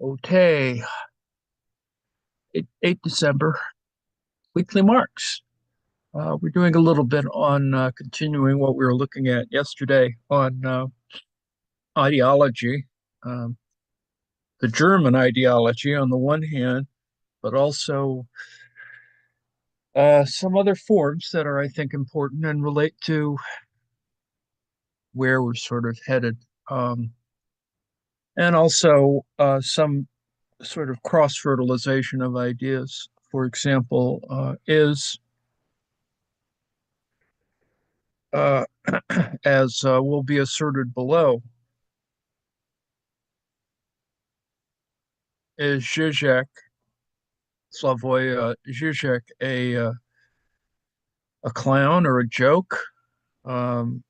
Okay, 8 December, weekly marks. We're doing a little bit on continuing what we were looking at yesterday on ideology, um, the German ideology on the one hand, but also some other forms that are, I think, important and relate to where we're sort of headed. And also some sort of cross fertilization of ideas. For example, is uh, as will be asserted below, is Zizek, Slavoj Žižek, a clown or a joke? Um,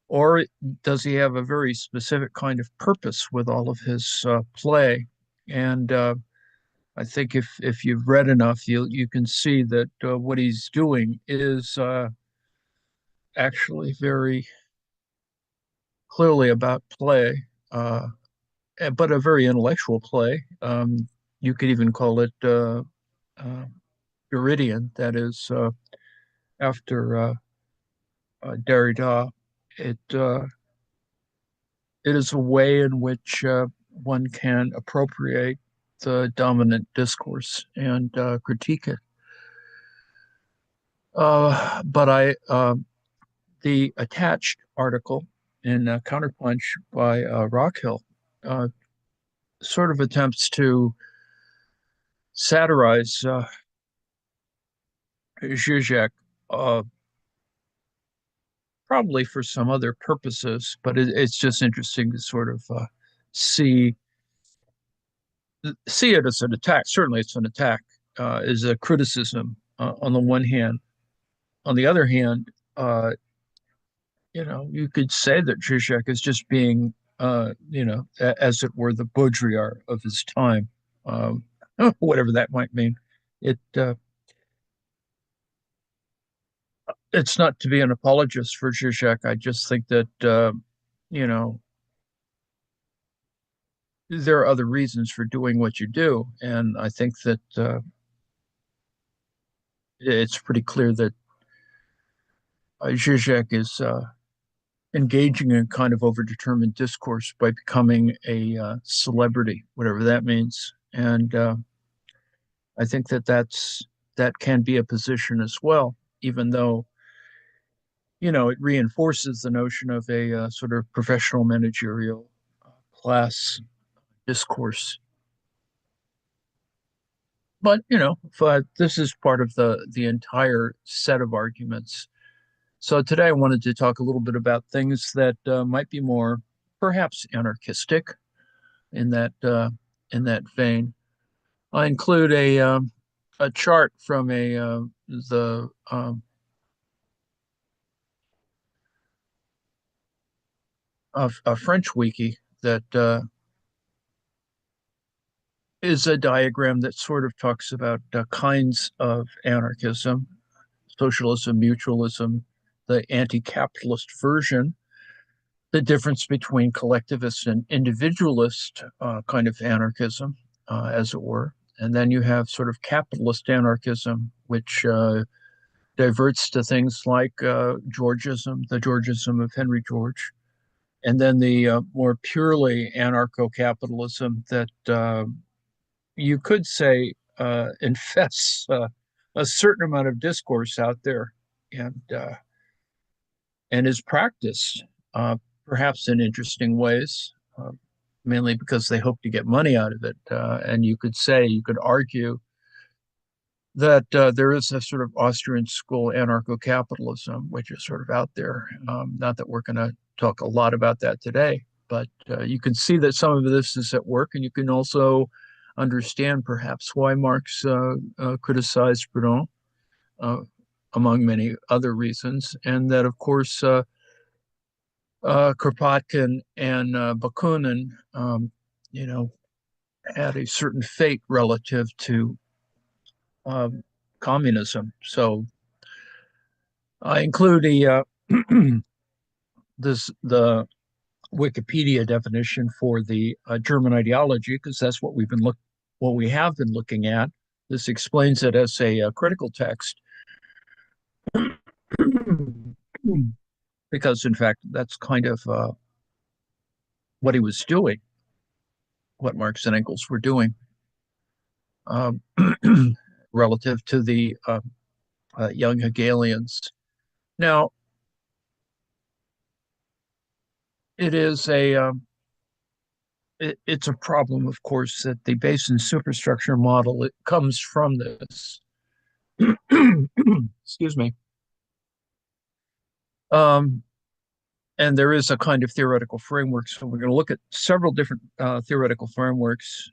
or does he have a very specific kind of purpose with all of his play? And I think if you've read enough, you can see that what he's doing is actually very clearly about play, but a very intellectual play. You could even call it uh, Viridian, that is, after Derrida. It it is a way in which one can appropriate the dominant discourse and critique it. But the attached article in Counterpunch by Rockhill uh, sort of attempts to satirize Zizek, uh, probably for some other purposes, but it's just interesting to sort of see see it as an attack. Certainly, it's an attack, is a criticism on the one hand. On the other hand, you could say that Zizek is just being, as it were, the Baudrillard of his time, um, whatever that might mean. It it's not to be an apologist for Zizek. I just think that you know there are other reasons for doing what you do, and I think that it's pretty clear that Zizek is engaging in kind of overdetermined discourse by becoming a celebrity, whatever that means. And I think that that can be a position as well, even though it reinforces the notion of a sort of professional managerial class discourse. But this is part of the entire set of arguments. So today I wanted to talk a little bit about things that might be more perhaps anarchistic in that vein. I include a chart from the a French wiki that is a diagram that sort of talks about kinds of anarchism: socialism, mutualism, the anti-capitalist version, the difference between collectivist and individualist kind of anarchism, as it were. And then you have sort of capitalist anarchism, which diverts to things like Georgism, the Georgism of Henry George, and then the more purely anarcho-capitalism that you could say infests a certain amount of discourse out there, and uh, and is practiced uh, perhaps in interesting ways, mainly because they hope to get money out of it. And you could argue that there is a sort of Austrian school anarcho-capitalism, which is sort of out there. Not that we're going to talk a lot about that today, but you can see that some of this is at work, and you can also understand perhaps why Marx criticized Proudhon, uh, among many other reasons, and that, of course, Kropotkin and Bakunin, you know, had a certain fate relative to um, communism. So I include the Wikipedia definition for the German ideology, because that's what we have been looking at. This explains it as a critical text, because in fact that's kind of what he was doing, what Marx and Engels were doing, um, relative to the young Hegelians. Now, it is it's a problem, of course, that the base and superstructure model it comes from this. Excuse me. Um, and there is a kind of theoretical framework. So we're going to look at several different theoretical frameworks,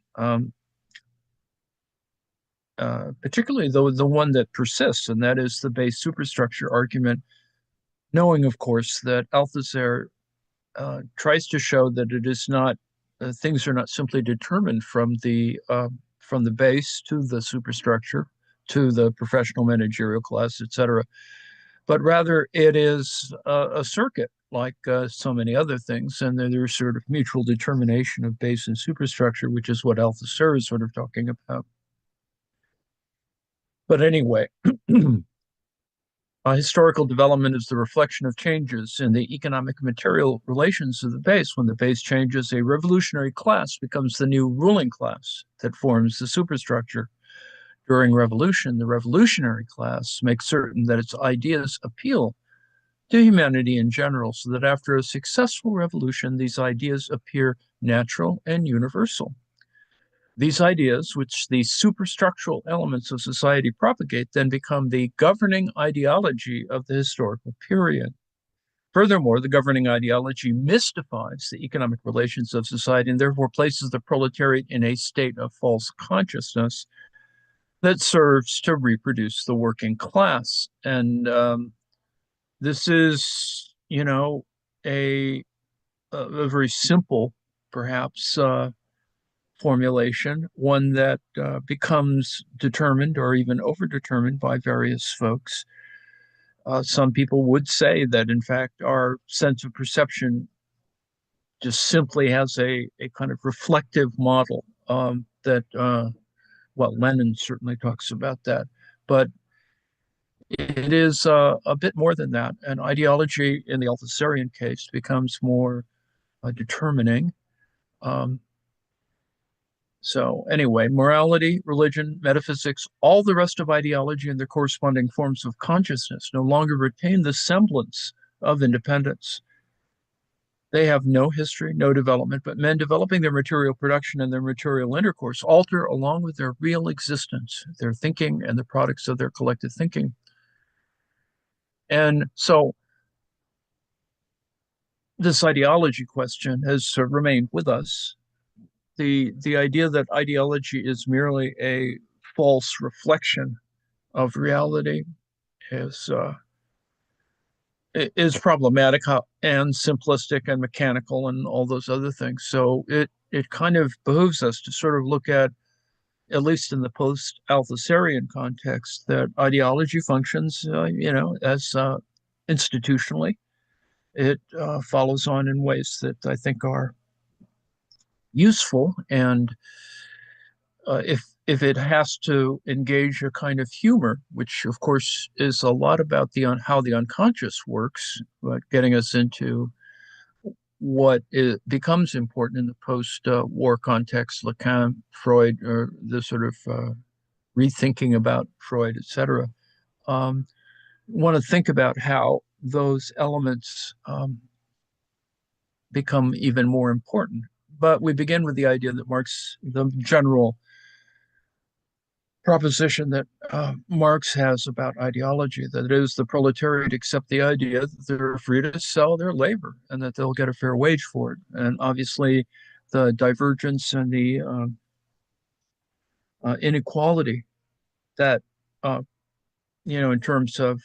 particularly the one that persists, and that is the base superstructure argument, knowing, of course, that Althusser tries to show that it is not things are not simply determined from the base to the superstructure to the professional managerial class, etc., but rather it is a circuit like so many other things, and there's sort of mutual determination of base and superstructure, which is what Althusser is sort of talking about. But anyway, historical development is the reflection of changes in the economic material relations of the base. When the base changes, a revolutionary class becomes the new ruling class that forms the superstructure. During revolution, the revolutionary class makes certain that its ideas appeal to humanity in general, so that after a successful revolution, these ideas appear natural and universal. These ideas, which the superstructural elements of society propagate, then become the governing ideology of the historical period. Furthermore, the governing ideology mystifies the economic relations of society and therefore places the proletariat in a state of false consciousness that serves to reproduce the working class. And this is, a, a very simple, perhaps, formulation, one that becomes determined or even overdetermined by various folks. Some people would say that, in fact, our sense of perception just simply has a kind of reflective model that, well, Lenin certainly talks about that, but it is a bit more than that. And ideology in the Althusserian case becomes more determining. Um, So, anyway, morality, religion, metaphysics, all the rest of ideology and their corresponding forms of consciousness no longer retain the semblance of independence. They have no history, no development, but men developing their material production and their material intercourse alter along with their real existence, their thinking, and the products of their collective thinking. And so, this ideology question has remained with us. The idea that ideology is merely a false reflection of reality is is problematic and simplistic and mechanical and all those other things. So it kind of behooves us to sort of look at least in the post-Althusserian context, that ideology functions, as institutionally. It follows on in ways that I think are useful, and if it has to engage a kind of humor, which of course is a lot about how the unconscious works, but getting us into what becomes important in the post-war context, Lacan, Freud, or the sort of rethinking about Freud, etc. Want to think about how those elements become even more important. But we begin with the idea that Marx, the general proposition that Marx has about ideology, that it is the proletariat accept the idea that they're free to sell their labor and that they'll get a fair wage for it. And obviously, the divergence and the inequality that, in terms of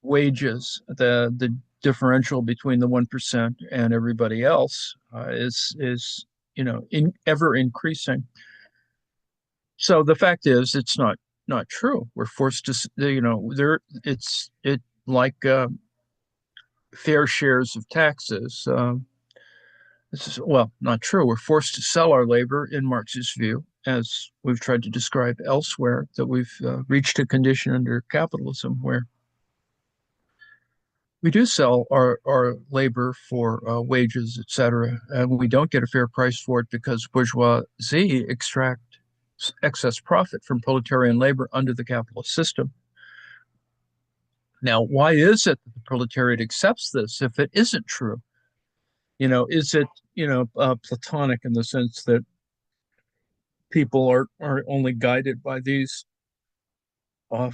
wages, the differential between the 1% and everybody else is ever increasing. So the fact is, it's not true. We're forced to, there. It like fair shares of taxes. This is, well, not true. We're forced to sell our labor in Marx's view, as we've tried to describe elsewhere, that we've reached a condition under capitalism where we do sell our labor for wages, et cetera, and we don't get a fair price for it because bourgeoisie extract excess profit from proletarian labor under the capitalist system. Now, why is it that the proletariat accepts this if it isn't true? Is it, Platonic in the sense that people are only guided by these uh,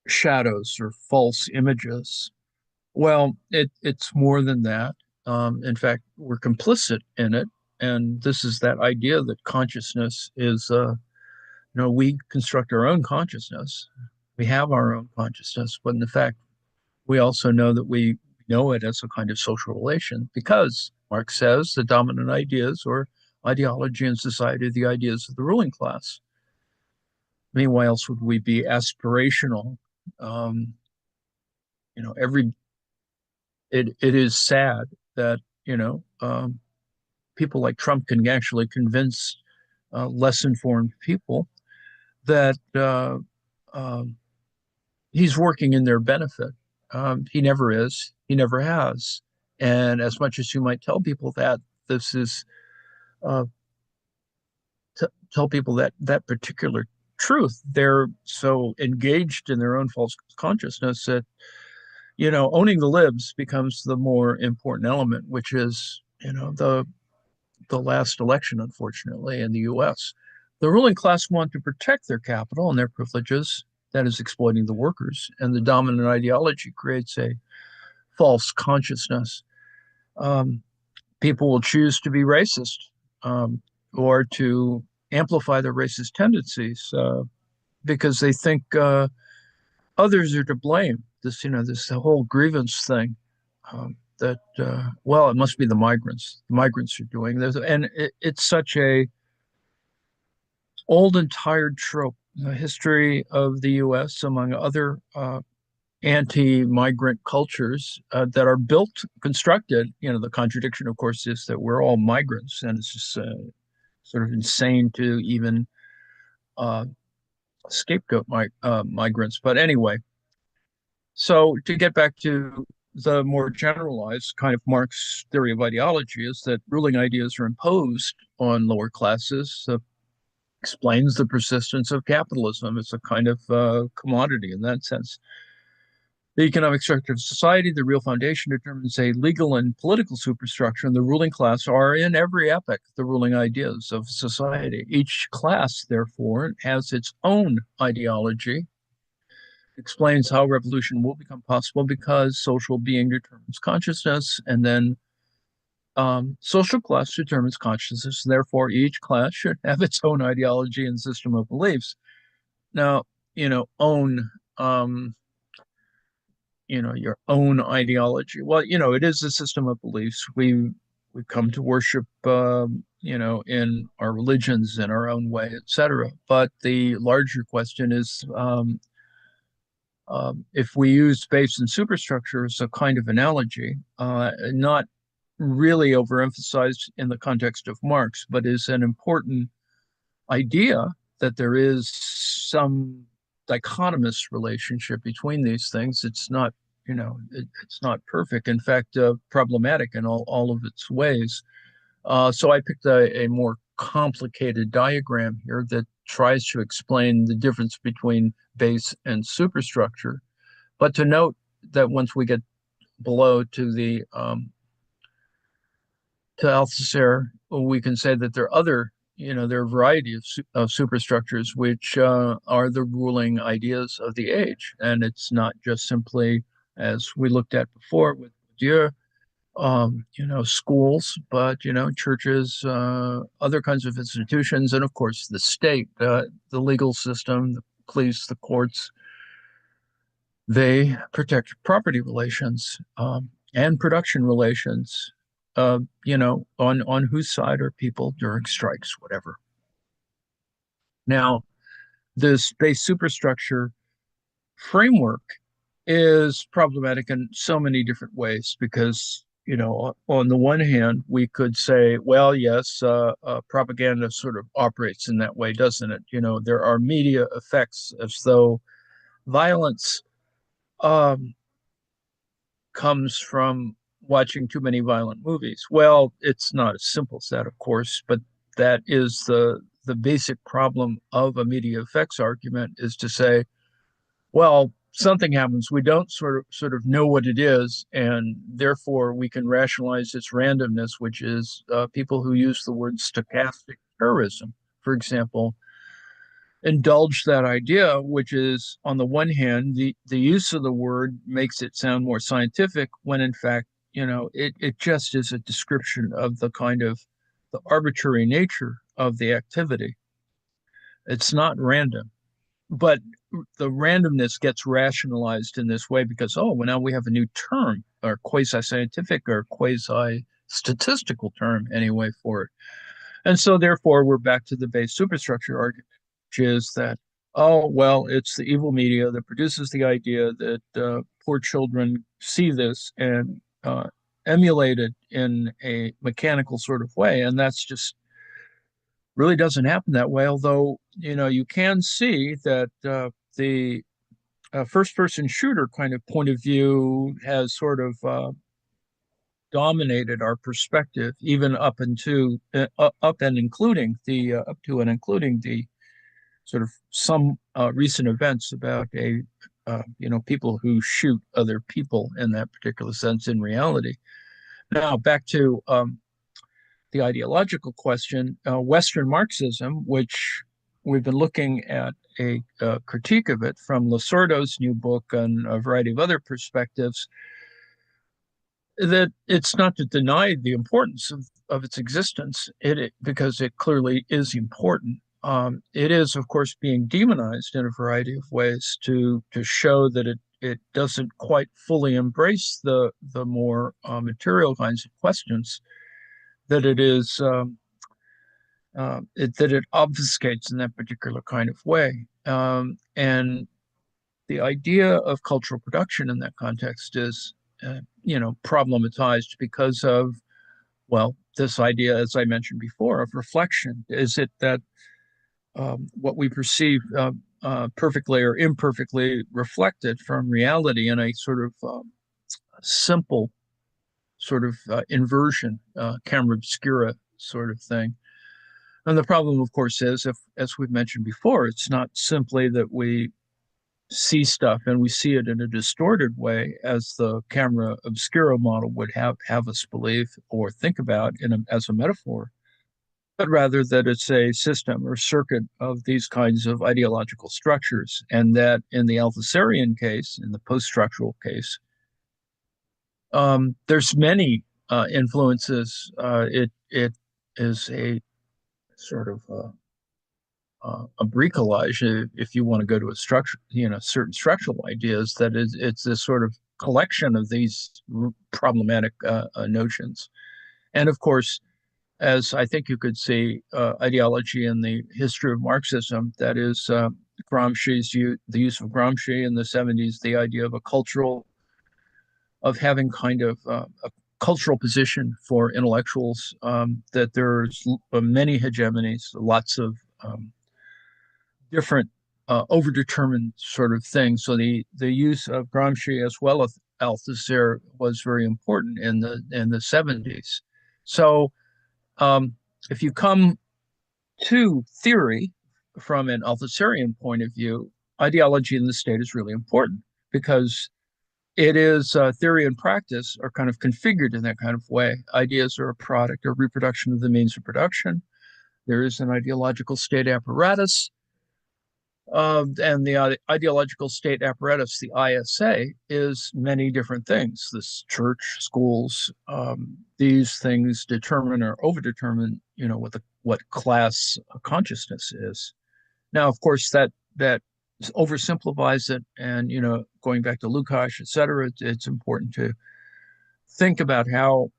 shadows or false images? Well, it's more than that. In fact, we're complicit in it. And this is that idea that consciousness is, we construct our own consciousness. We have our own consciousness, but in fact, we also know that we know it as a kind of social relation because Marx says the dominant ideas or ideology in society are the ideas of the ruling class. I mean, why else would we be aspirational? Um, every it is sad that people like Trump can actually convince less informed people that he's working in their benefit. He never is. He never has. And as much as you might tell people that, this is uh, tell people that particular truth. They're so engaged in their own false consciousness that owning the libs becomes the more important element, which is the last election, unfortunately, in the U.S. The ruling class want to protect their capital and their privileges. That is exploiting the workers, and the dominant ideology creates a false consciousness. Um, People will choose to be racist or to amplify their racist tendencies because they think others are to blame. This whole grievance thing that well, it must be the migrants. The migrants are doing this, and it's such a old and tired trope. The history of the U.S., among other anti-migrant cultures that are constructed. The contradiction, of course, is that we're all migrants, and it's just sort of insane to even uh, scapegoat migrants. But anyway, so to get back to the more generalized kind of Marx theory of ideology is that ruling ideas are imposed on lower classes, explains the persistence of capitalism. It's a kind of commodity in that sense. The economic structure of society, the real foundation, determines a legal and political superstructure, and the ruling class are in every epoch the ruling ideas of society. Each class, therefore, has its own ideology, explains how revolution will become possible because social being determines consciousness, and then social class determines consciousness. Therefore, each class should have its own ideology and system of beliefs. Now, own your own ideology. Well, it is a system of beliefs. We come to worship, in our religions in our own way, etc. But the larger question is, if we use space and superstructure as a kind of analogy, not really overemphasized in the context of Marx, but is an important idea that there is some dichotomous relationship between these things. It's not, it's not perfect. In fact, problematic in all of its ways. So I picked a more complicated diagram here that tries to explain the difference between base and superstructure. But to note that once we get below to the to Althusser, we can say that there are other, there are a variety of superstructures which are the ruling ideas of the age. And it's not just simply, as we looked at before with Dieu, schools, but, churches, other kinds of institutions, and of course the state, the legal system, the police, the courts. They protect property relations and production relations. On whose side are people during strikes, whatever. Now, this base superstructure framework is problematic in so many different ways because, on the one hand, we could say, well, yes, propaganda sort of operates in that way, doesn't it? There are media effects as though violence um, comes from watching too many violent movies. Well, it's not as simple as that, of course, but that is the basic problem of a media effects argument is to say, well, something happens. We don't sort of know what it is, and therefore we can rationalize its randomness, which is people who use the word stochastic terrorism, for example, indulge that idea, which is on the one hand, the use of the word makes it sound more scientific when in fact, it just is a description of the kind of the arbitrary nature of the activity. It's not random, but the randomness gets rationalized in this way because, oh, well, now we have a new term or quasi-scientific or quasi-statistical term anyway for it. And so therefore we're back to the base superstructure argument, which is that, oh, well, it's the evil media that produces the idea that poor children see this and emulate it in a mechanical sort of way. And that's just really doesn't happen that way. Although, you can see that the first person shooter kind of point of view has sort of dominated our perspective, even up and including the up to and including the sort of some recent events about people who shoot other people in that particular sense in reality. Now back to the ideological question, Western Marxism, which we've been looking at a critique of it from Lasordo's new book and a variety of other perspectives, that it's not to deny the importance of its existence, because it clearly is important. It is, of course, being demonized in a variety of ways to show that it doesn't quite fully embrace the more material kinds of questions that it is that it obfuscates in that particular kind of way. And the idea of cultural production in that context is, problematized because of, well, this idea, as I mentioned before, of reflection. Is it that what we perceive perfectly or imperfectly reflected from reality in a sort of simple sort of inversion, camera obscura sort of thing? And the problem, of course, is if, as we've mentioned before, it's not simply that we see stuff and we see it in a distorted way, as the camera obscura model would have us believe or think about as a metaphor, but rather that it's a system or circuit of these kinds of ideological structures, and that in the Althuserian case, in the post-structural case, there's many influences. It is a sort of a bricolage, if you want to go to a structure, certain structural ideas, that it's this sort of collection of these problematic notions. And of course, as I think you could see, ideology in the history of Marxism, that is the use of Gramsci in the 70s, the idea of of having kind of a cultural position for intellectuals, that there's many hegemonies, lots of different overdetermined sort of things. So the use of Gramsci as well as Althusser was very important in the 70s. So if you come to theory from an Althusserian point of view, ideology in the state is really important because it is theory and practice are kind of configured in that kind of way. Ideas are a product or reproduction of the means of production. There is an ideological state apparatus. And the ideological state apparatus, the ISA, is many different things. This church, schools, these things determine or overdetermine, what class consciousness is. Now, of course, that oversimplifies it, and going back to Lukács, et cetera, it's important to think about how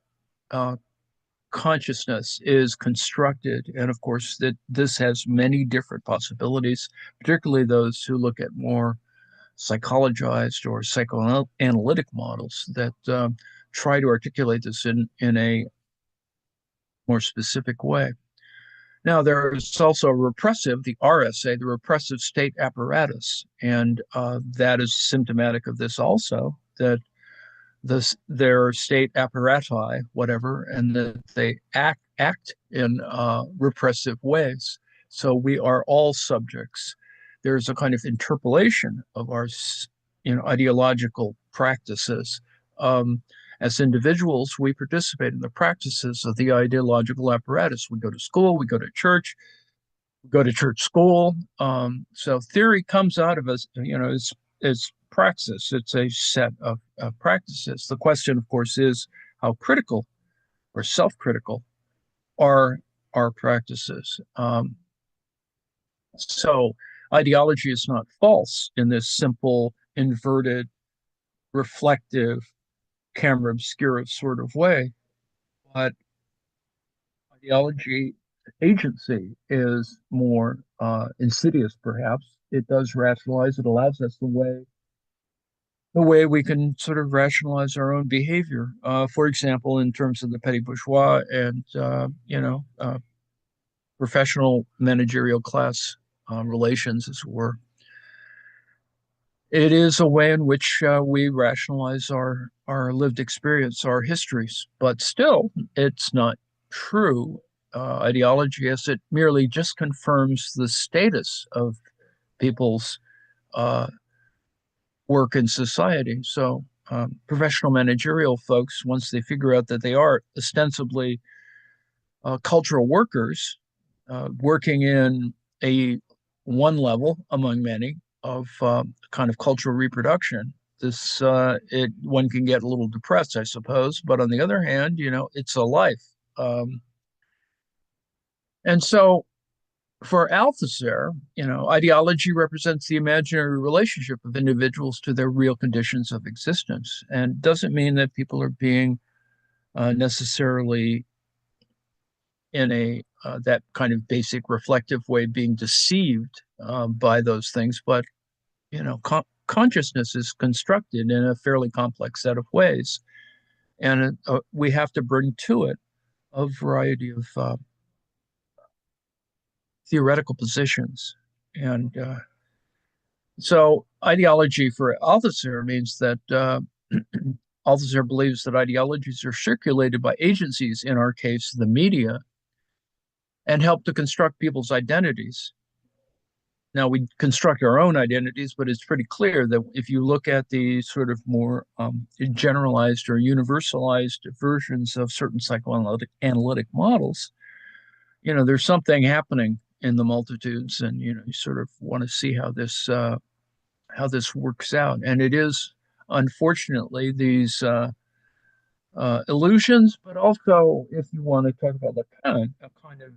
uh, consciousness is constructed. And of course, that this has many different possibilities, particularly those who look at more psychologized or psychoanalytic models that try to articulate this in a more specific way. Now, there is also repressive, the RSA, the repressive state apparatus, and that is symptomatic of this also, that their state apparati, whatever, and that they act in repressive ways. So we are all subjects. There's a kind of interpolation of our, ideological practices. Um, as individuals, we participate in the practices of the ideological apparatus. We go to school, we go to church, go to church school. So theory comes out of us, is praxis. It's a set of practices. The question, of course, is how critical or self-critical are our practices. So ideology is not false in this simple, inverted, reflective, camera obscura sort of way, but ideology agency is more insidious, perhaps. It does rationalize. It allows us the way we can sort of rationalize our own behavior. For example, in terms of the petty bourgeois and professional managerial class relations, as it were. It is a way in which we rationalize our lived experience, our histories, but still, it's not true ideology, as it merely just confirms the status of people's uh, work in society. So, professional managerial folks, once they figure out that they are ostensibly cultural workers, working in a one level among many of kind of cultural reproduction. This it one can get a little depressed, I suppose, but on the other hand, it's a life, and so for Althusser, ideology represents the imaginary relationship of individuals to their real conditions of existence, and doesn't mean that people are being necessarily in a that kind of basic reflective way being deceived by those things, but consciousness is constructed in a fairly complex set of ways, and we have to bring to it a variety of theoretical positions. And so ideology for Althusser means that Althusser believes that ideologies are circulated by agencies, in our case, the media, and help to construct people's identities. Now, we construct our own identities, but it's pretty clear that if you look at the sort of more generalized or universalized versions of certain psychoanalytic models, there's something happening in the multitudes, and you sort of want to see how this works out. And it is, unfortunately, these illusions, but also, if you want to talk about Lacan, a kind of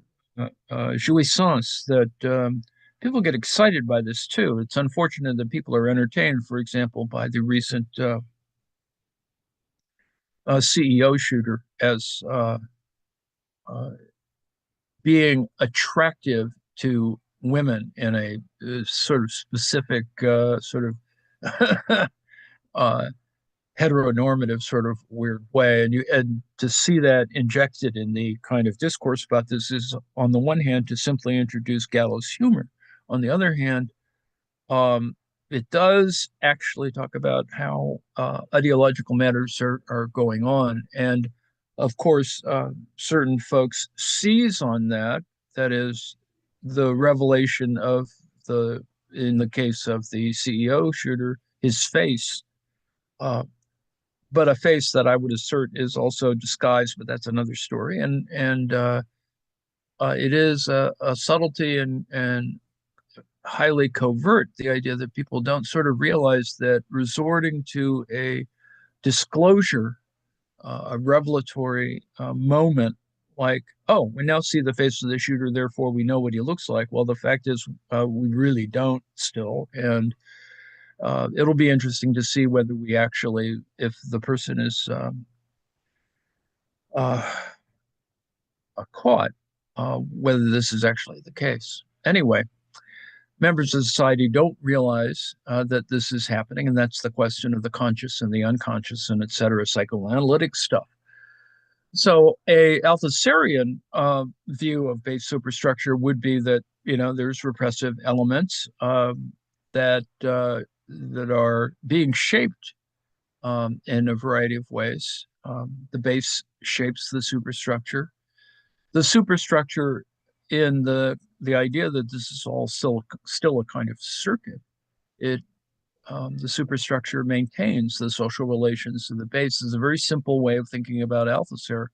jouissance that people get excited by this too. It's unfortunate that people are entertained, for example, by the recent CEO shooter as uh, being attractive to women in a sort of specific sort of uh, heteronormative sort of weird way, and to see that injected in the kind of discourse about this is, on the one hand, to simply introduce gallows humor. On the other hand, um, it does actually talk about how ideological matters are going on, and of course, certain folks seize on that. That is the revelation of the in the case of the CEO shooter, his face, uh, but a face that I would assert is also disguised, but that's another story. And it is a subtlety and highly covert. The idea that people don't sort of realize that resorting to a disclosure, a revelatory moment, like, oh, we now see the face of the shooter, therefore we know what he looks like. Well, the fact is, we really don't still, and it'll be interesting to see whether we actually, if the person is uh, caught, whether this is actually the case. Anyway, members of society don't realize that this is happening, and that's the question of the conscious and the unconscious and et cetera, psychoanalytic stuff. So a Althusserian view of base superstructure would be that there's repressive elements that are being shaped in a variety of ways. The base shapes the superstructure. The superstructure, in the idea that this is all still a kind of circuit, it the superstructure maintains the social relations of the base. Is a very simple way of thinking about Althusser.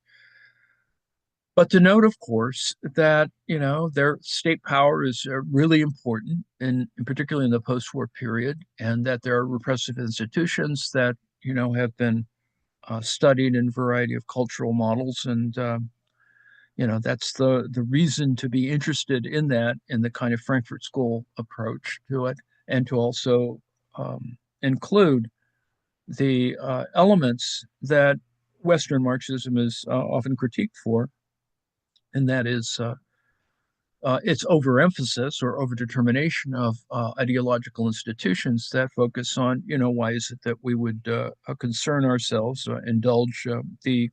But to note, of course, that their state power is really important, in particularly in the post-war period, and that there are repressive institutions that have been studied in a variety of cultural models, and that's the reason to be interested in that, in the kind of Frankfurt School approach to it, and to also include the elements that Western Marxism is often critiqued for, and that is its overemphasis or overdetermination of ideological institutions that focus on, why is it that we would concern ourselves, indulge the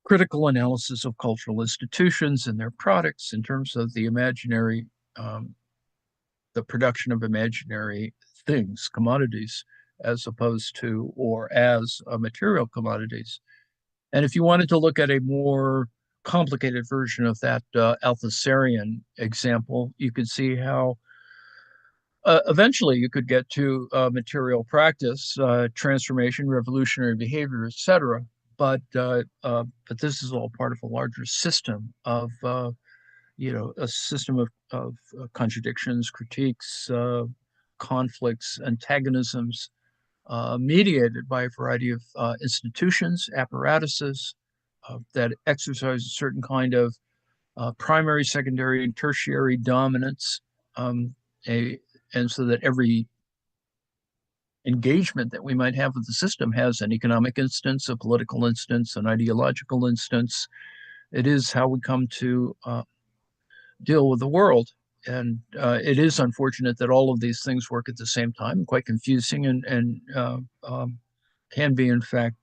critical analysis of cultural institutions and their products in terms of the imaginary, the production of imaginary things, commodities, as opposed to or as material commodities. And if you wanted to look at a more complicated version of that Althusserian example, you could see how eventually you could get to material practice, transformation, revolutionary behavior, etc. But this is all part of a larger system of a system of contradictions, critiques, conflicts, antagonisms, mediated by a variety of institutions, apparatuses that exercise a certain kind of primary, secondary, and tertiary dominance, um, a, and so that every engagement that we might have with the system has an economic instance, a political instance, an ideological instance. It is how we come to deal with the world. And it is unfortunate that all of these things work at the same time, quite confusing, and can be, in fact,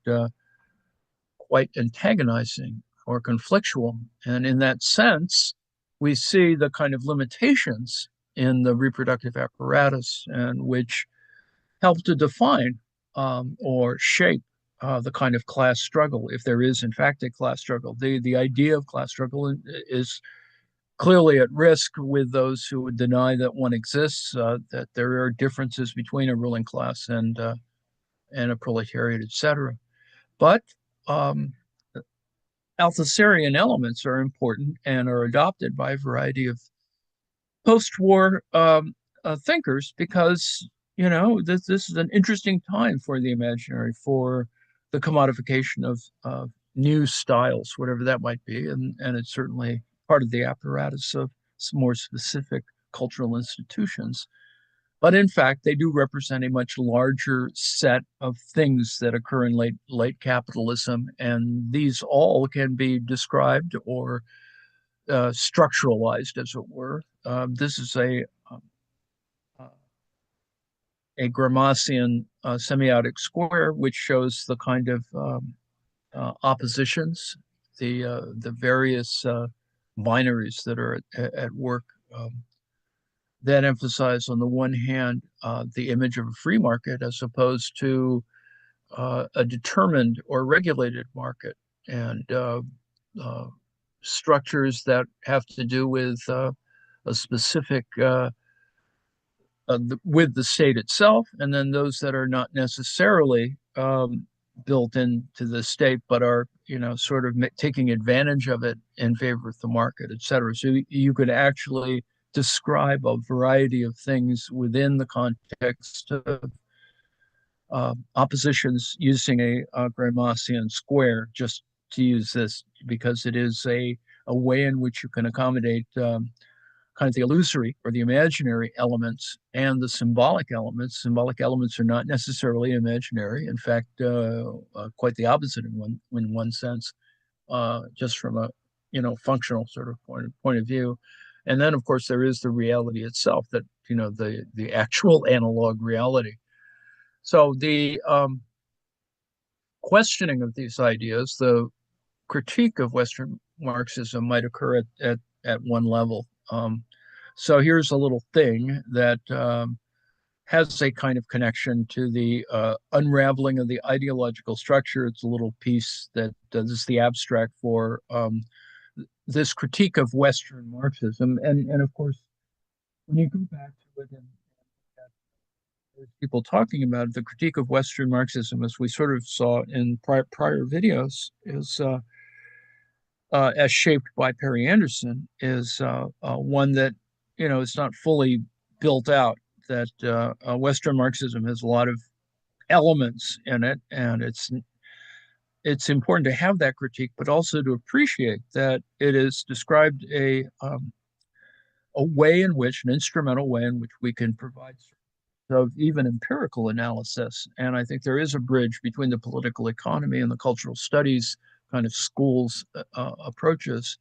quite antagonizing or conflictual. And in that sense, we see the kind of limitations in the reproductive apparatus, and which help to define or shape the kind of class struggle, if there is, in fact, a class struggle. The idea of class struggle is clearly at risk with those who would deny that one exists, that there are differences between a ruling class and a proletariat, etc. But um, Althusserian elements are important and are adopted by a variety of post-war thinkers because this is an interesting time for the imaginary, for the commodification of new styles, whatever that might be, and it's certainly part of the apparatus of some more specific cultural institutions. But in fact, they do represent a much larger set of things that occur in late capitalism, and these all can be described or structuralized, as it were. This is a Gramscian semiotic square, which shows the kind of oppositions, the various binaries that are at work, that emphasize, on the one hand, the image of a free market as opposed to a determined or regulated market, and uh, structures that have to do with a specific with the state itself, and then those that are not necessarily built into the state, but are sort of taking advantage of it in favor of the market, et cetera. So you could actually describe a variety of things within the context of oppositions using a Gramscian square, just to use this because it is a way in which you can accommodate kind of the illusory or the imaginary elements and the symbolic elements. Symbolic elements are not necessarily imaginary. In fact, quite the opposite in one sense, just from a functional sort of point of view. And then, of course, there is the reality itself, that, the actual analog reality. So the questioning of these ideas, the critique of Western Marxism might occur at one level. So here's a little thing that has a kind of connection to the unraveling of the ideological structure. It's a little piece that is the abstract for this critique of Western Marxism. And of course, when you go back to it, and there's people talking about it, the critique of Western Marxism, as we sort of saw in prior videos, is as shaped by Perry Anderson, is one that, is not fully built out. That Western Marxism has a lot of elements in it, and it's important to have that critique, but also to appreciate that it is described a way in which, an instrumental way in which we can provide of even empirical analysis. And I think there is a bridge between the political economy and the cultural studies kind of schools approaches,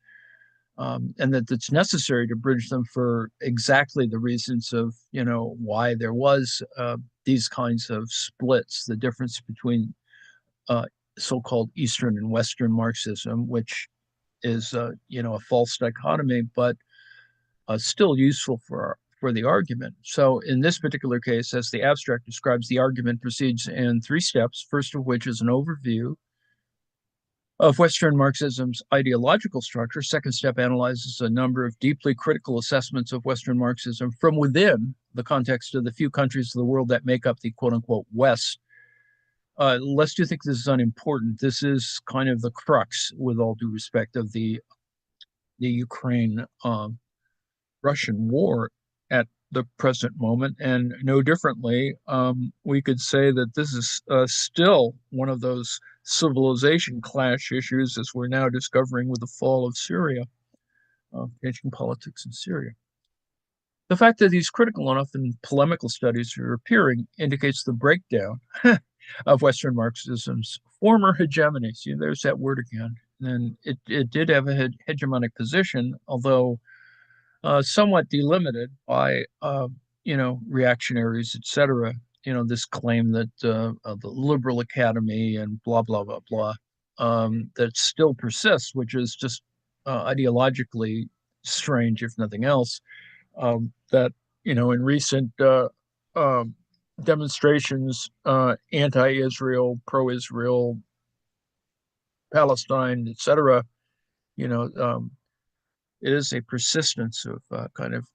and that it's necessary to bridge them for exactly the reasons of, why there was these kinds of splits, the difference between uh, so-called Eastern and Western Marxism, which is, a false dichotomy, but still useful for the argument. So in this particular case, as the abstract describes, the argument proceeds in three steps, first of which is an overview of Western Marxism's ideological structure. Second step analyzes a number of deeply critical assessments of Western Marxism from within the context of the few countries of the world that make up the quote unquote West. Lest you think this is unimportant, this is kind of the crux, with all due respect, of the Ukraine Russian war at the present moment. And no differently, we could say that this is still one of those civilization clash issues, as we're now discovering with the fall of Syria, changing politics in Syria. The fact that these critical and often polemical studies are appearing indicates the breakdown of Western Marxism's former hegemony. See, there's that word again. And it did have a hegemonic position, although somewhat delimited by, reactionaries, etc. This claim that the liberal academy and blah, blah, blah, blah, that still persists, which is just ideologically strange, if nothing else. That, in recent demonstrations, anti-Israel, pro-Israel, Palestine, etc., you know, um, it is a persistence of kind of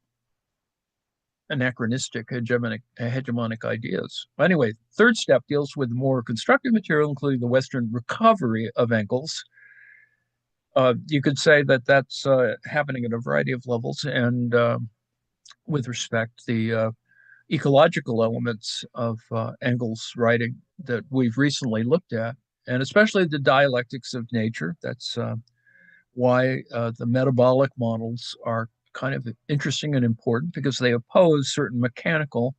anachronistic hegemonic ideas. Anyway, third step deals with more constructive material, including the Western recovery of Engels. You could say that that's happening at a variety of levels, and with respect, the ecological elements of Engels' writing that we've recently looked at, and especially the dialectics of nature. That's why the metabolic models are kind of interesting and important, because they oppose certain mechanical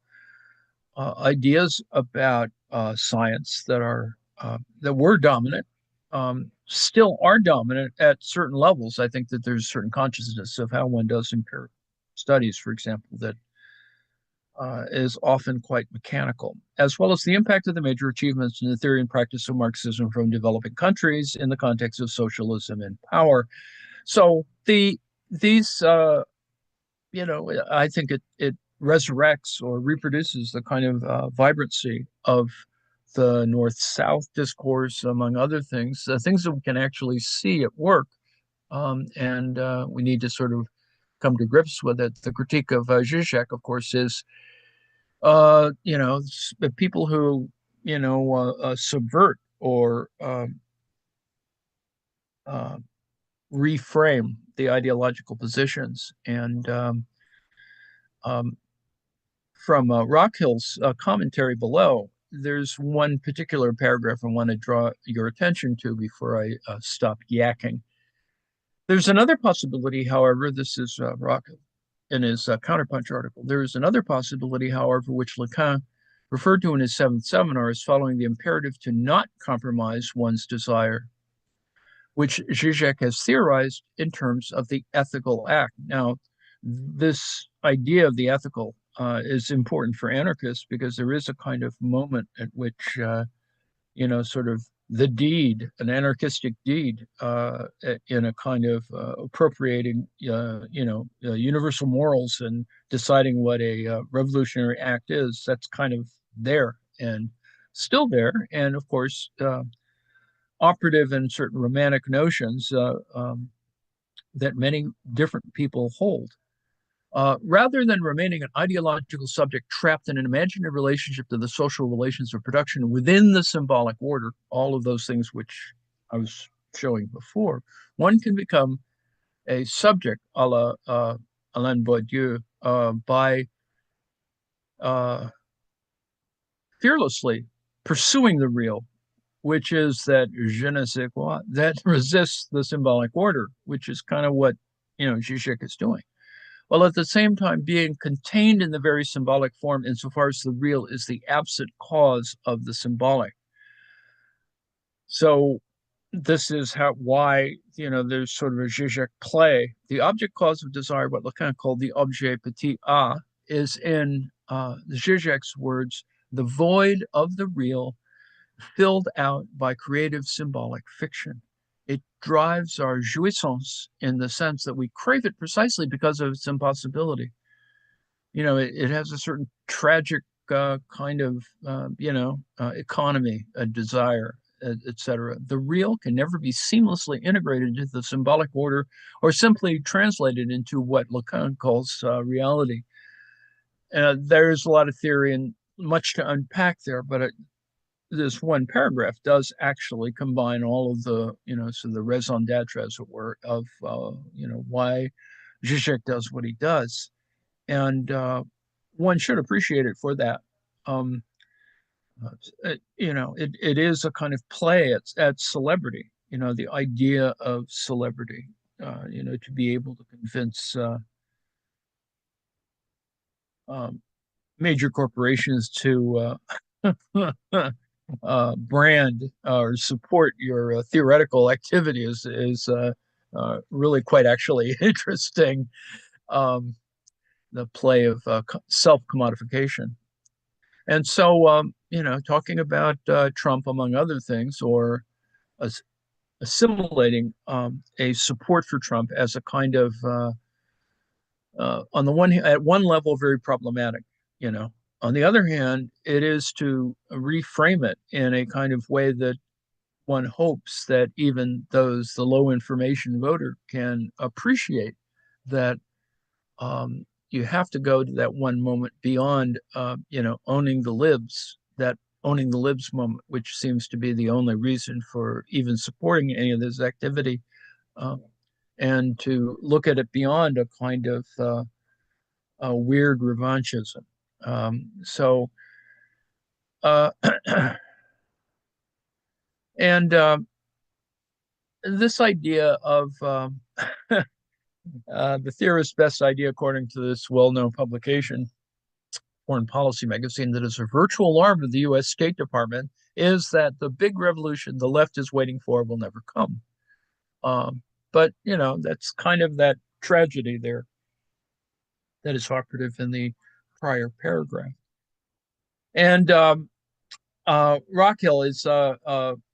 ideas about science that were dominant, still are dominant at certain levels. I think that there's certain consciousness of how one does empirical studies, for example, that is often quite mechanical, as well as the impact of the major achievements in the theory and practice of Marxism from developing countries in the context of socialism and power. So these I think it resurrects or reproduces the kind of vibrancy of the North-South discourse, among other things, things that we can actually see at work, and we need to sort of come to grips with it. The critique of Zizek, of course, is the people who subvert or uh, reframe the ideological positions. And um, from Rockhill's commentary below, there's one particular paragraph I want to draw your attention to before I stop yakking. There's another possibility, however. This is Rockhill in his Counterpunch article. There is another possibility, however, which Lacan referred to in his seventh seminar as following the imperative to not compromise one's desire, which Zizek has theorized in terms of the ethical act. Now, this idea of the ethical is important for anarchists because there is a kind of moment at which sort of the deed, an anarchistic deed, in a kind of appropriating, universal morals and deciding what a revolutionary act is. That's kind of there and still there, and of course, operative in certain romantic notions that many different people hold. Rather than remaining an ideological subject trapped in an imaginary relationship to the social relations of production within the symbolic order, all of those things which I was showing before, one can become a subject a la Alain Baudieu by uh, fearlessly pursuing the real, which is that je ne sais quoi, that resists the symbolic order, which is kind of what, Zizek is doing, while at the same time being contained in the very symbolic form insofar as the real is the absent cause of the symbolic. So this is why there's sort of a Zizek play. The object cause of desire, what Lacan called the objet petit a, is in Zizek's words, the void of the real filled out by creative symbolic fiction. It drives our jouissance in the sense that we crave it precisely because of its impossibility. It has a certain tragic kind of, economy, a desire, etc. The real can never be seamlessly integrated into the symbolic order or simply translated into what Lacan calls reality. There's a lot of theory and much to unpack there, but this one paragraph does actually combine all of the, so the raison d'etre, as it were, of, why Zizek does what he does. And one should appreciate it for that. Um, it is a kind of play at celebrity, the idea of celebrity, to be able to convince um, major corporations to brand or support your theoretical activity is really quite actually interesting. Um, the play of self commodification. And so, talking about Trump, among other things, or as, assimilating a support for Trump as a kind of, on the one hand, at one level, very problematic, you know. On the other hand, it is to reframe it in a kind of way that one hopes that even the low information voter can appreciate that you have to go to that one moment beyond, owning the libs, that owning the libs moment, which seems to be the only reason for even supporting any of this activity, uh, and to look at it beyond a kind of a weird revanchism. So, uh, and this idea of the theorist's best idea, according to this well known publication, Foreign Policy magazine, that is a virtual arm of the US State Department, is that the big revolution the left is waiting for will never come. But, that's kind of that tragedy there that is operative in the prior paragraph. And Rockhill is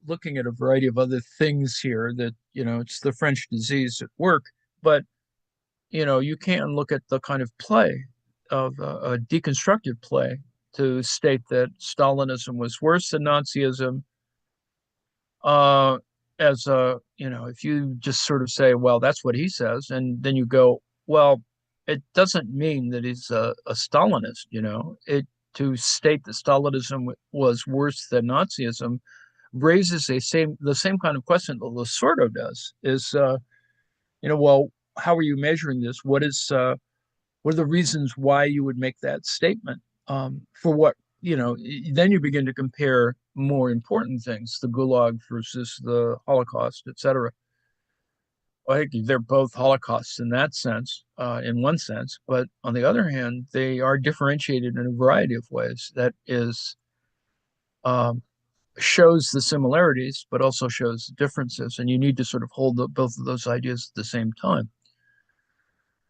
looking at a variety of other things here that, it's the French disease at work, but, you can look at the kind of play of a deconstructive play to state that Stalinism was worse than Nazism. Uh, as a, if you just sort of say, well, that's what he says, and then you go, well, it doesn't mean that he's a Stalinist, It to state that Stalinism was worse than Nazism raises the same kind of question that Lasordo does. Is well, how are you measuring this? What are the reasons why you would make that statement? For what, then you begin to compare more important things, the Gulag versus the Holocaust, etc. Well, I think they're both Holocausts in that sense, in one sense, but on the other hand, they are differentiated in a variety of ways. That is, um, shows the similarities, but also shows the differences, and you need to sort of hold both of those ideas at the same time.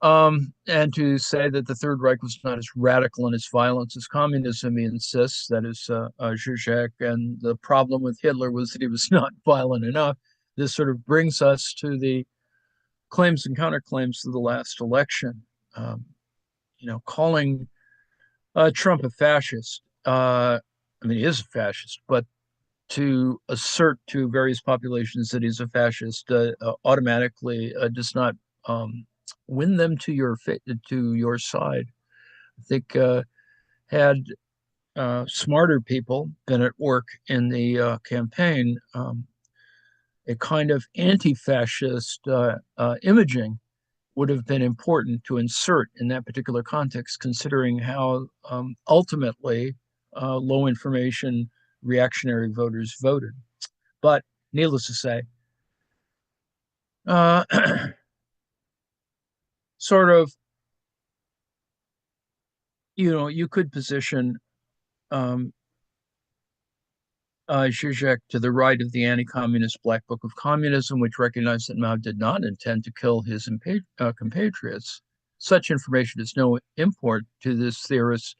And to say that the Third Reich was not as radical in its violence as communism, he insists, that is Zizek. And the problem with Hitler was that he was not violent enough. This sort of brings us to the claims and counterclaims of the last election. Um, calling Trump a fascist. I mean, he is a fascist, but to assert to various populations that he's a fascist automatically does not um, win them to your side. I think had smarter people been at work in the campaign, a kind of anti-fascist imaging would have been important to insert in that particular context, considering how ultimately low information reactionary voters voted. But needless to say, uh, sort of, you could position um, Zizek to the right of the anti-communist Black Book of Communism, which recognized that Mao did not intend to kill his compatriots. Such information is no import to this theorist,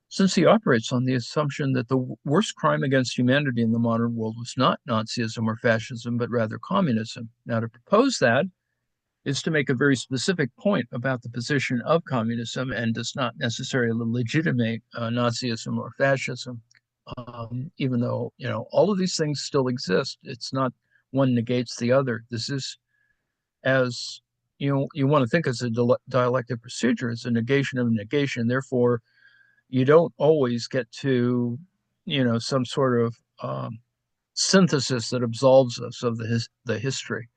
since he operates on the assumption that the worst crime against humanity in the modern world was not Nazism or fascism, but rather communism. Now, to propose that is to make a very specific point about the position of communism and does not necessarily legitimate Nazism or fascism, even though all of these things still exist. It's not one negates the other. This is, as you want to think, as a dialectic procedure, as a negation of negation. Therefore, you don't always get to some sort of synthesis that absolves us of the history.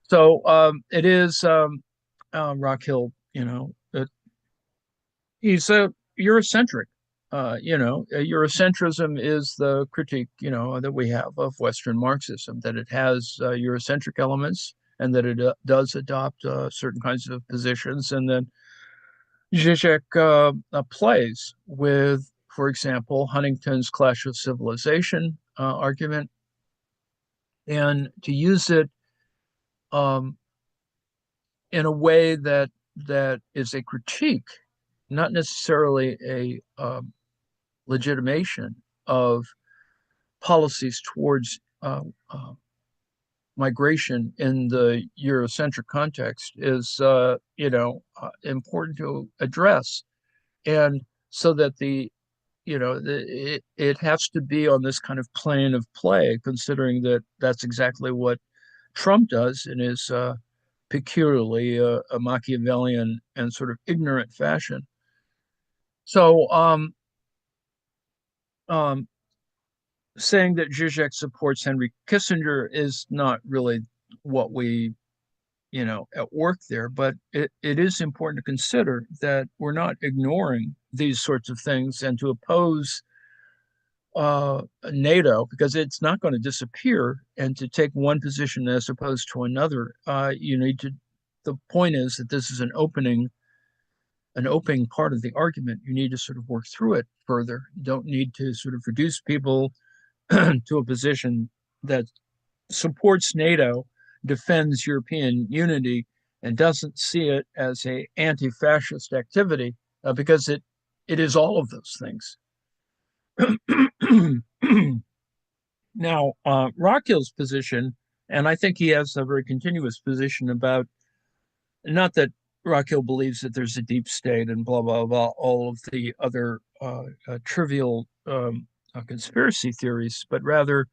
So it is Rock Hill. He's a Eurocentric. Eurocentrism is the critique, that we have of Western Marxism, that it has Eurocentric elements and that it does adopt certain kinds of positions, and then Zizek plays with, for example, Huntington's Clash of Civilization argument, and to use it um, in a way that is a critique, not necessarily a legitimation of policies towards migration in the Eurocentric context, is important to address, and so that it has to be on this kind of plane of play, considering that that's exactly what Trump does in his peculiarly a Machiavellian and sort of ignorant fashion. So, um, saying that Zizek supports Henry Kissinger is not really what we, at work there, but it is important to consider that we're not ignoring these sorts of things and to oppose NATO, because it's not going to disappear, and to take one position as opposed to another. You need to. The point is that this is an opening part of the argument. You need to sort of work through it further. You don't need to sort of reduce people to a position that supports NATO, defends European unity, and doesn't see it as a anti-fascist activity, because it is all of those things. Now, Rockhill's position, and I think he has a very continuous position about, not that Rockhill believes that there's a deep state and blah, blah, blah, all of the other trivial conspiracy theories, but rather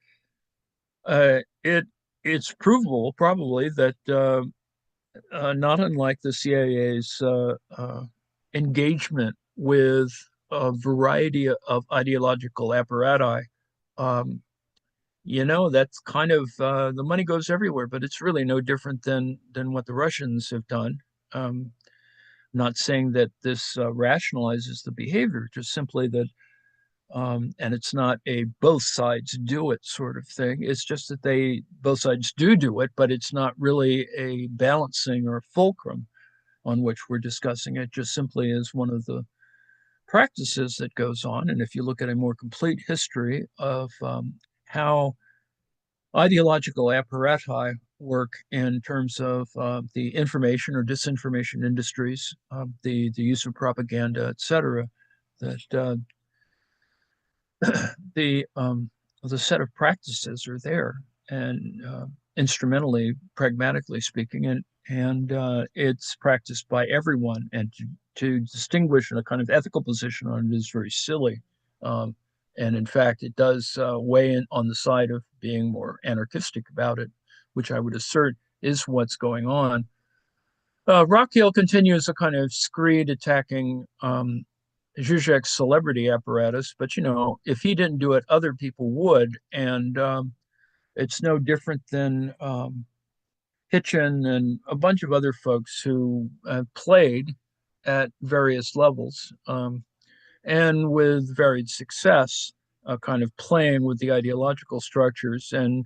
it's provable, probably, that not unlike the CIA's engagement with a variety of ideological apparatus, um, that's kind of the money goes everywhere, but it's really no different than what the Russians have done. Not saying that this rationalizes the behavior, just simply that, and it's not a both sides do it sort of thing. It's just that both sides do it, but it's not really a balancing or fulcrum on which we're discussing it, just simply as one of the practices that goes on. And if you look at a more complete history of how ideological apparatus work in terms of the information or disinformation industries, the use of propaganda, etc. That the set of practices are there, and instrumentally, pragmatically speaking, and it's practiced by everyone. And to distinguish a kind of ethical position on it is very silly. Um, and in fact, it does weigh in on the side of being more anarchistic about it, which I would assert is what's going on. Rockhill continues a kind of screed attacking Zizek's celebrity apparatus, but if he didn't do it, other people would, and it's no different than Hitchin and a bunch of other folks who played at various levels and with varied success, kind of playing with the ideological structures. And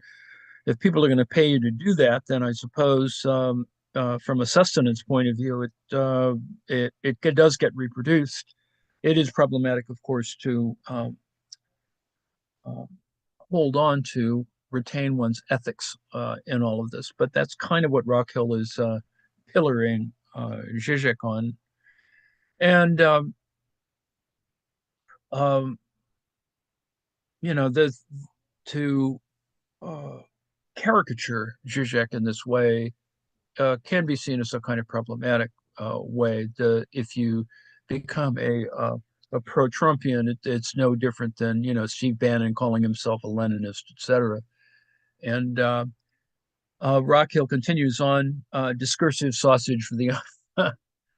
if people are going to pay you to do that, then I suppose from a sustenance point of view, it does get reproduced. It is problematic, of course, to uh, hold on to retain one's ethics in all of this, but that's kind of what Rockhill is pillaring Zizek on, and um, the to uh, caricature Zizek in this way can be seen as a kind of problematic way. If you become a pro-Trumpian, it's no different than Steve Bannon calling himself a Leninist, etc. And Rockhill continues on discursive sausage for the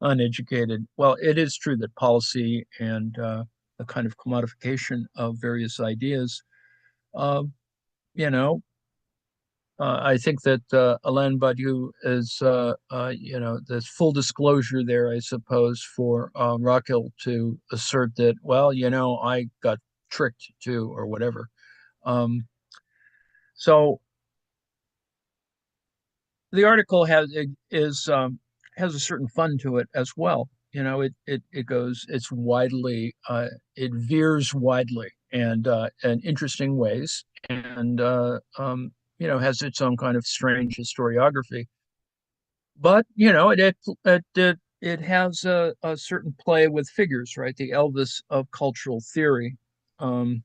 uneducated. Well, it is true that policy and a kind of commodification of various ideas, uh, you know, I think that Alain Badiou is, there's full disclosure there, I suppose, for Rockhill to assert that, well, I got tricked too, or whatever. So the article has a certain fun to it as well. It goes, it veers widely and interesting ways, and has its own kind of strange historiography. But it has a certain play with figures, right? The Elvis of cultural theory. Um,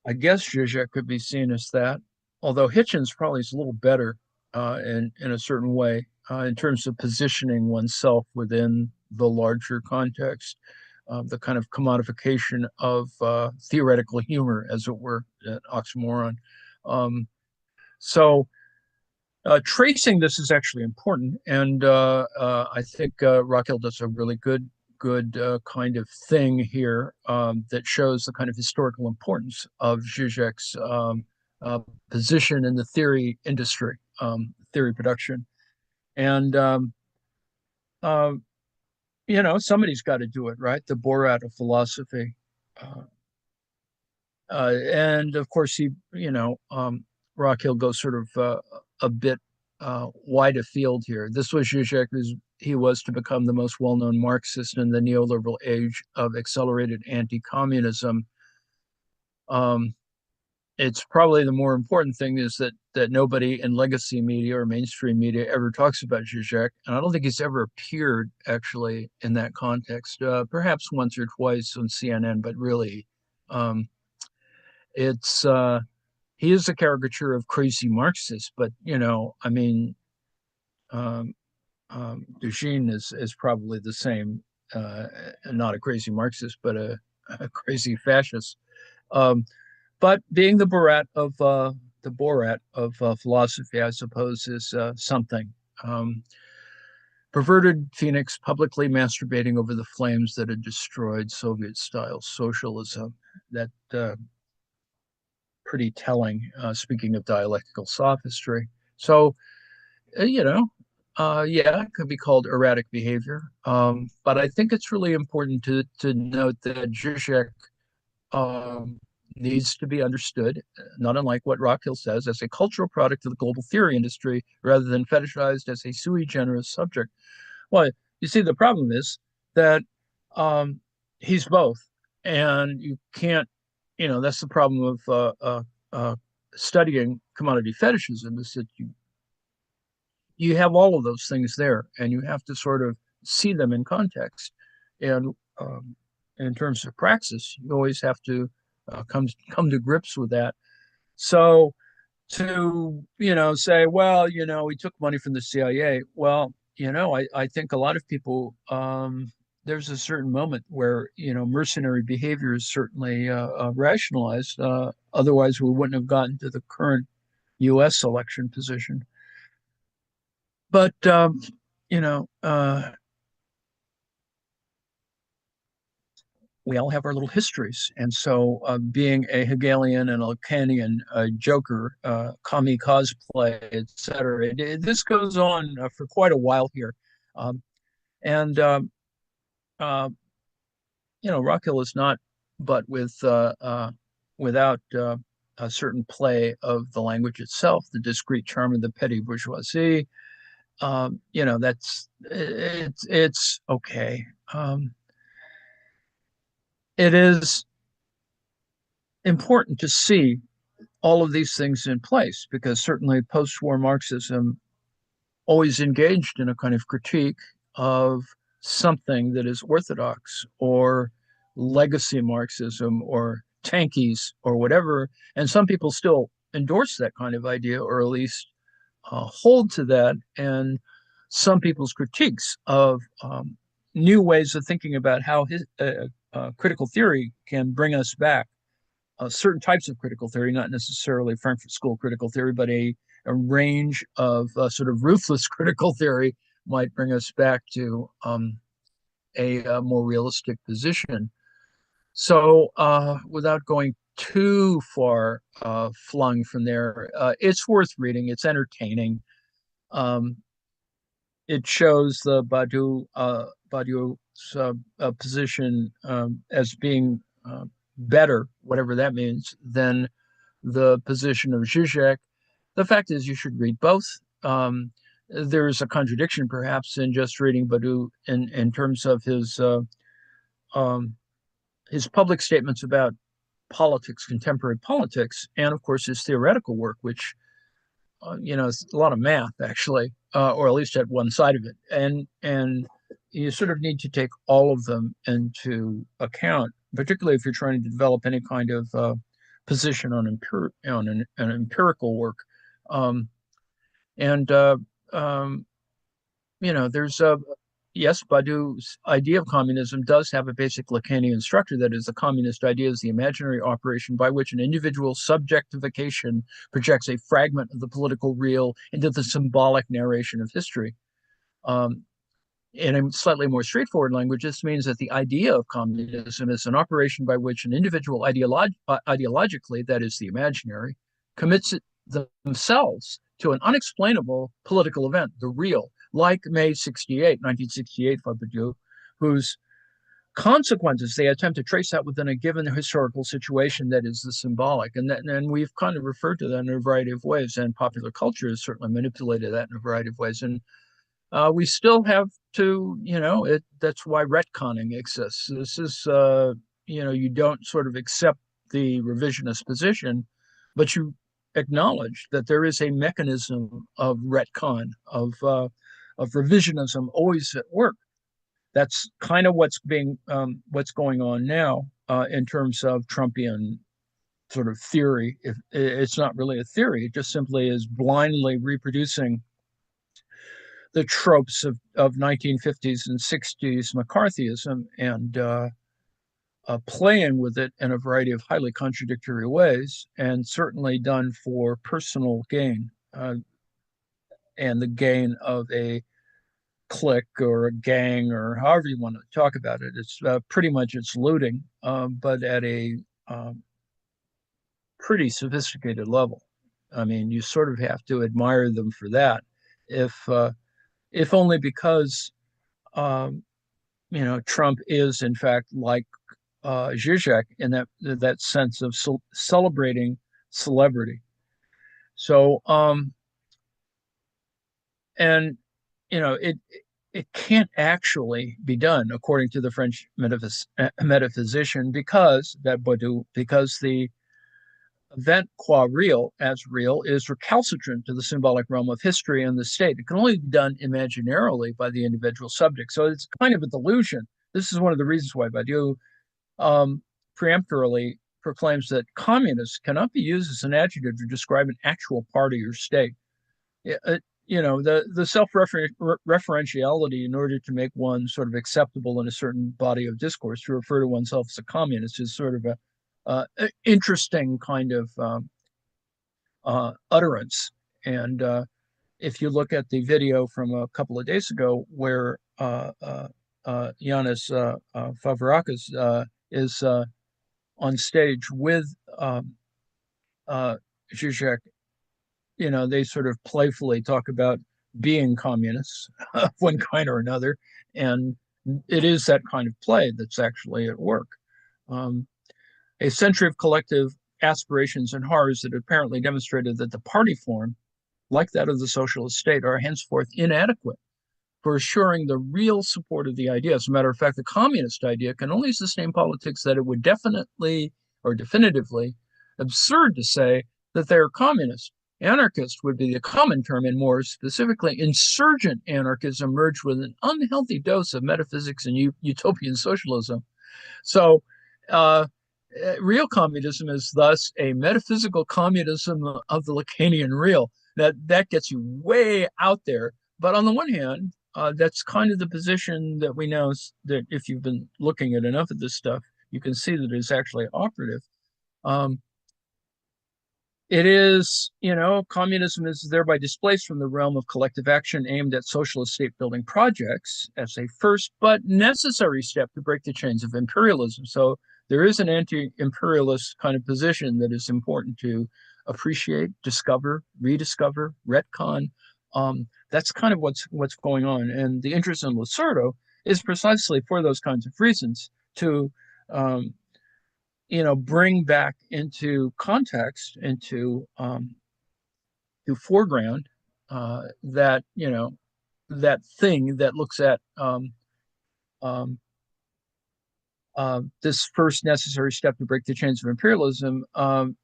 I guess Zizek could be seen as that, although Hitchens probably is a little better in a certain way in terms of positioning oneself within the larger context, the kind of commodification of theoretical humor, as it were, an oxymoron. Um, so tracing this is actually important, and I think Raquel does a really good kind of thing here that shows the kind of historical importance of Zizek's uh, position in the theory industry, theory production, and uh, somebody's got to do it, right? The Borat of philosophy. Uh, and of course, Rockhill goes sort of a bit wide afield here. This was Zizek, he was to become the most well-known Marxist in the neoliberal age of accelerated anti-communism. Um, it's probably the more important thing is that nobody in legacy media or mainstream media ever talks about Zizek, and I don't think he's ever appeared actually in that context. Perhaps once or twice on CNN, but really, um, it's he is a caricature of crazy Marxists, but I mean, um, Duchenne is probably the same, not a crazy Marxist, but a crazy fascist. Um, but being the Borat of philosophy, I suppose, is something. Um, Perverted Phoenix publicly masturbating over the flames that had destroyed Soviet-style socialism. That pretty telling, speaking of dialectical sophistry. So, you know, yeah, it could be called erratic behavior. But I think it's really important to note that Zizek um, needs to be understood, not unlike what Rockhill says, as a cultural product of the global theory industry rather than fetishized as a sui generis subject. Well, you see, the problem is that um, he's both, and you can't. That's the problem of studying commodity fetishism is that you have all of those things there, and you have to sort of see them in context. And in terms of praxis, you always have to come to grips with that. So to say, well, we took money from the CIA. Well, I think a lot of people there's a certain moment where mercenary behavior is certainly rationalized. Otherwise, we wouldn't have gotten to the current U.S. election position. But you know, we all have our little histories, and so being a Hegelian and a Lacanian joker, commie cosplay, etc. This goes on for quite a while here, and uh, Rock Hill is not, but without a certain play of the language itself, the discreet charm of the petty bourgeoisie. It's okay. It is important to see all of these things in place because certainly post-war Marxism always engaged in a kind of critique of something that is orthodox or legacy Marxism or tankies or whatever. And some people still endorse that kind of idea or at least hold to that. And some people's critiques of new ways of thinking about how critical theory can bring us back. Certain types of critical theory, not necessarily Frankfurt School critical theory, but a range of sort of ruthless critical theory might bring us back to a more realistic position. So, without going too far flung from there, it's worth reading. It's entertaining. Um, it shows the Badiou's position as being better, whatever that means, than the position of Zizek. The fact is, you should read both. There's a contradiction, perhaps, in just reading Badiou in terms of um, his public statements about politics, contemporary politics, and of course his theoretical work, which it's a lot of math actually, or at least at one side of it, and you sort of need to take all of them into account, particularly if you're trying to develop any kind of position on an empirical work. Um, and there's a yes, Badiou's idea of communism does have a basic Lacanian structure. That is, the communist idea is the imaginary operation by which an individual subjectification projects a fragment of the political real into the symbolic narration of history. Um, in a slightly more straightforward language, this means that the idea of communism is an operation by which an individual ideologically, that is the imaginary, commits themselves to an unexplainable political event, the real, like May 68, 1968, Fabio, whose consequences they attempt to trace out within a given historical situation that is the symbolic. And we've kind of referred to that in a variety of ways, and popular culture has certainly manipulated that in a variety of ways. And we still have to, that's why retconning exists. This is, you don't sort of accept the revisionist position, but you acknowledge that there is a mechanism of retcon, of revisionism always at work. That's kind of what's going on now in terms of Trumpian sort of theory. If it's not really a theory, it just simply is blindly reproducing the tropes of 1950s and 60s McCarthyism and playing with it in a variety of highly contradictory ways, and certainly done for personal gain and the gain of a clique or a gang or however you want to talk about it. It's pretty much it's looting, but at a pretty sophisticated level. I mean, you sort of have to admire them for that, if only because um, Trump is in fact like Zizek in that sense of celebrating celebrity. So, and it can't actually be done according to the French metaphysician because the event qua real, as real, is recalcitrant to the symbolic realm of history and the state. It can only be done imaginarily by the individual subject. So it's kind of a delusion. This is one of the reasons why Badiou preemptorily proclaims that communist cannot be used as an adjective to describe an actual party or state. The self-referentiality in order to make one sort of acceptable in a certain body of discourse to refer to oneself as a communist is sort of a interesting kind of utterance. And if you look at the video from a couple of days ago where Yanis Favrakis is on stage with Zizek, they sort of playfully talk about being communists of one kind or another. And it is that kind of play that's actually at work. A century of collective aspirations and horrors that apparently demonstrated that the party form, like that of the socialist state, are henceforth inadequate for assuring the real support of the idea. As a matter of fact, the communist idea can only sustain politics that it would definitely or definitively absurd to say that they are communist. Anarchist would be the common term, and more specifically, insurgent anarchism merged with an unhealthy dose of metaphysics and utopian socialism. So, real communism is thus a metaphysical communism of the Lacanian real. That gets you way out there. But on the one hand, that's kind of the position that we know that if you've been looking at enough of this stuff, you can see that it's actually operative. It is, communism is thereby displaced from the realm of collective action aimed at socialist state building projects as a first but necessary step to break the chains of imperialism. So there is an anti-imperialist kind of position that is important to appreciate, discover, rediscover, retcon. That's kind of what's going on. And the interest in Lacerdo is precisely for those kinds of reasons to bring back into context, into to foreground that that thing that looks at um, this first necessary step to break the chains of imperialism.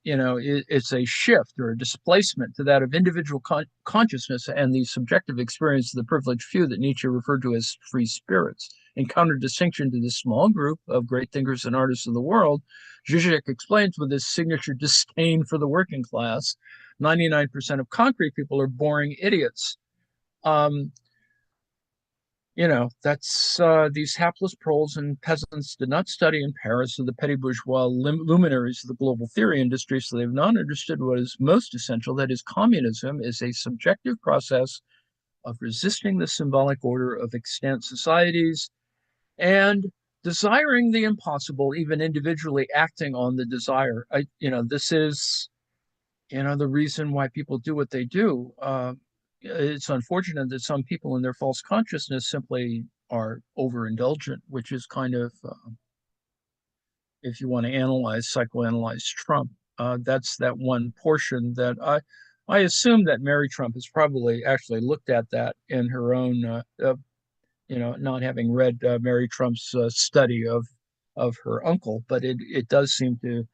It's a shift or a displacement to that of individual consciousness and the subjective experience of the privileged few that Nietzsche referred to as free spirits. In counter-distinction to this small group of great thinkers and artists of the world, Zizek explains with his signature disdain for the working class, 99% of concrete people are boring idiots. That's these hapless proles and peasants did not study in Paris or the petty bourgeois luminaries of the global theory industry, so they've not understood what is most essential. That is, communism is a subjective process of resisting the symbolic order of extant societies and desiring the impossible, even individually acting on the desire. This is, the reason why people do what they do. It's unfortunate that some people in their false consciousness simply are overindulgent, which is kind of, if you want to psychoanalyze Trump, that's that one portion that I assume that Mary Trump has probably actually looked at that in her own, not having read Mary Trump's study of her uncle, but it does seem to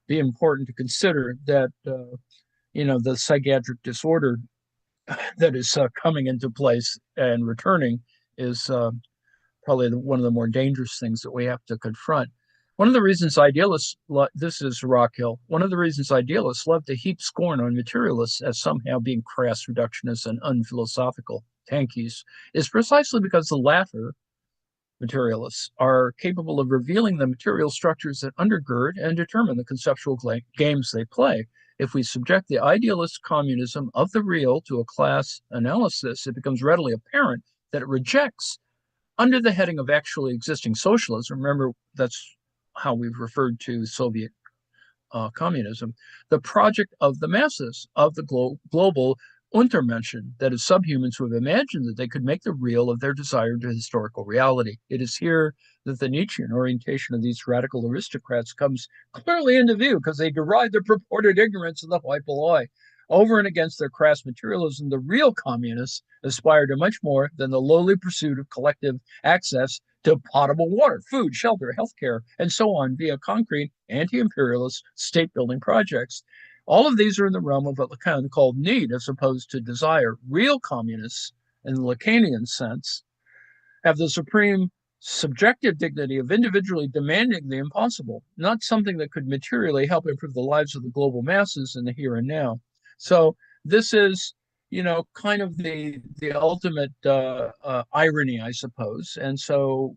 be important to consider that, the psychiatric disorder that is coming into place and returning is probably one of the more dangerous things that we have to confront. One of the reasons idealists, this is Rockhill, one of the reasons idealists love to heap scorn on materialists as somehow being crass reductionists and unphilosophical tankies is precisely because the latter, materialists, are capable of revealing the material structures that undergird and determine the conceptual games they play. If we subject the idealist communism of the real to a class analysis, it becomes readily apparent that it rejects, under the heading of actually existing socialism, remember that's how we've referred to Soviet communism, the project of the masses, of the global Untermenschen, that is, subhumans who have imagined that they could make the real of their desire to historical reality. It is here that the Nietzschean orientation of these radical aristocrats comes clearly into view because they deride their purported ignorance of the hoi polloi. Over and against their crass materialism, the real communists aspire to much more than the lowly pursuit of collective access to potable water, food, shelter, healthcare, and so on via concrete anti-imperialist state building projects. All of these are in the realm of what Lacan called need as opposed to desire. Real communists, in the Lacanian sense, have the supreme subjective dignity of individually demanding the impossible, not something that could materially help improve the lives of the global masses in the here and now. So this is, kind of the ultimate irony, I suppose. And so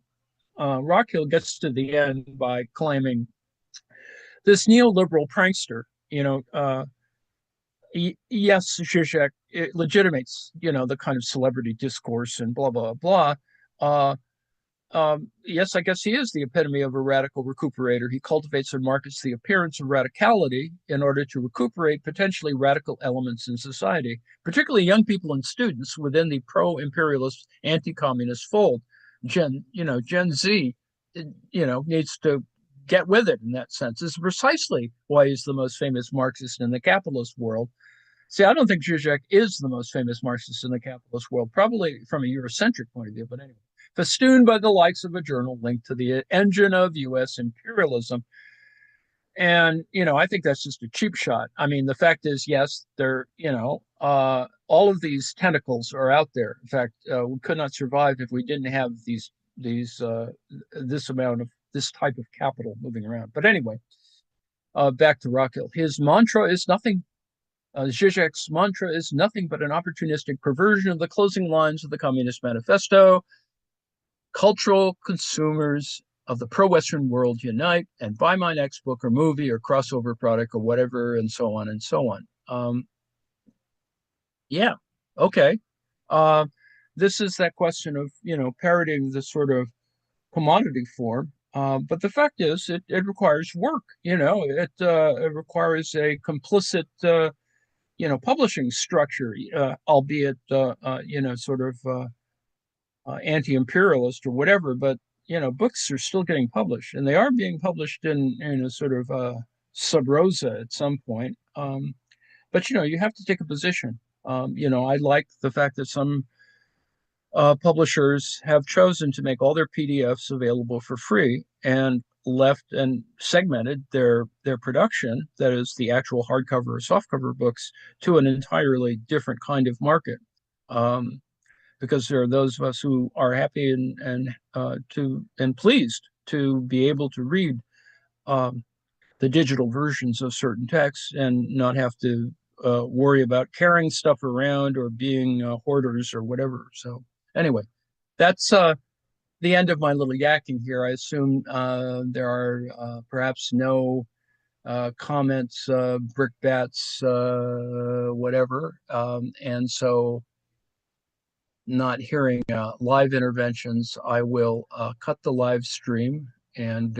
Rockhill gets to the end by claiming this neoliberal prankster, yes, Zizek, it legitimates, the kind of celebrity discourse and blah, blah, blah. Uh, yes, I guess he is the epitome of a radical recuperator. He cultivates and markets the appearance of radicality in order to recuperate potentially radical elements in society, particularly young people and students within the pro-imperialist, anti-communist fold. Gen Z, needs to get with it in that sense. This is precisely why he's the most famous Marxist in the capitalist world. See, I don't think Zizek is the most famous Marxist in the capitalist world, probably from a Eurocentric point of view, but anyway. Festooned by the likes of a journal linked to the engine of U.S. imperialism. And, I think that's just a cheap shot. I mean, the fact is, yes, all of these tentacles are out there. In fact, we could not survive if we didn't have this amount of this type of capital moving around. But anyway, back to Rockhill. His mantra is nothing. Zizek's mantra is nothing but an opportunistic perversion of the closing lines of the Communist Manifesto. Cultural consumers of the pro-Western world unite and buy my next book or movie or crossover product or whatever, and so on and so on. Yeah, okay. Uh, this is that question of, parodying the sort of commodity form. But the fact is, it requires work. It requires a complicit, publishing structure, albeit, sort of anti-imperialist or whatever. But books are still getting published, and they are being published in a sort of sub rosa at some point. But you have to take a position. I like the fact that some publishers have chosen to make all their PDFs available for free and left and segmented their production, that is the actual hardcover or softcover books, to an entirely different kind of market. Because there are those of us who are happy and pleased to be able to read the digital versions of certain texts and not have to worry about carrying stuff around or being hoarders or whatever. So anyway, that's the end of my little yakking here. I assume there are perhaps no comments, brickbats, whatever. And so not hearing live interventions, I will cut the live stream and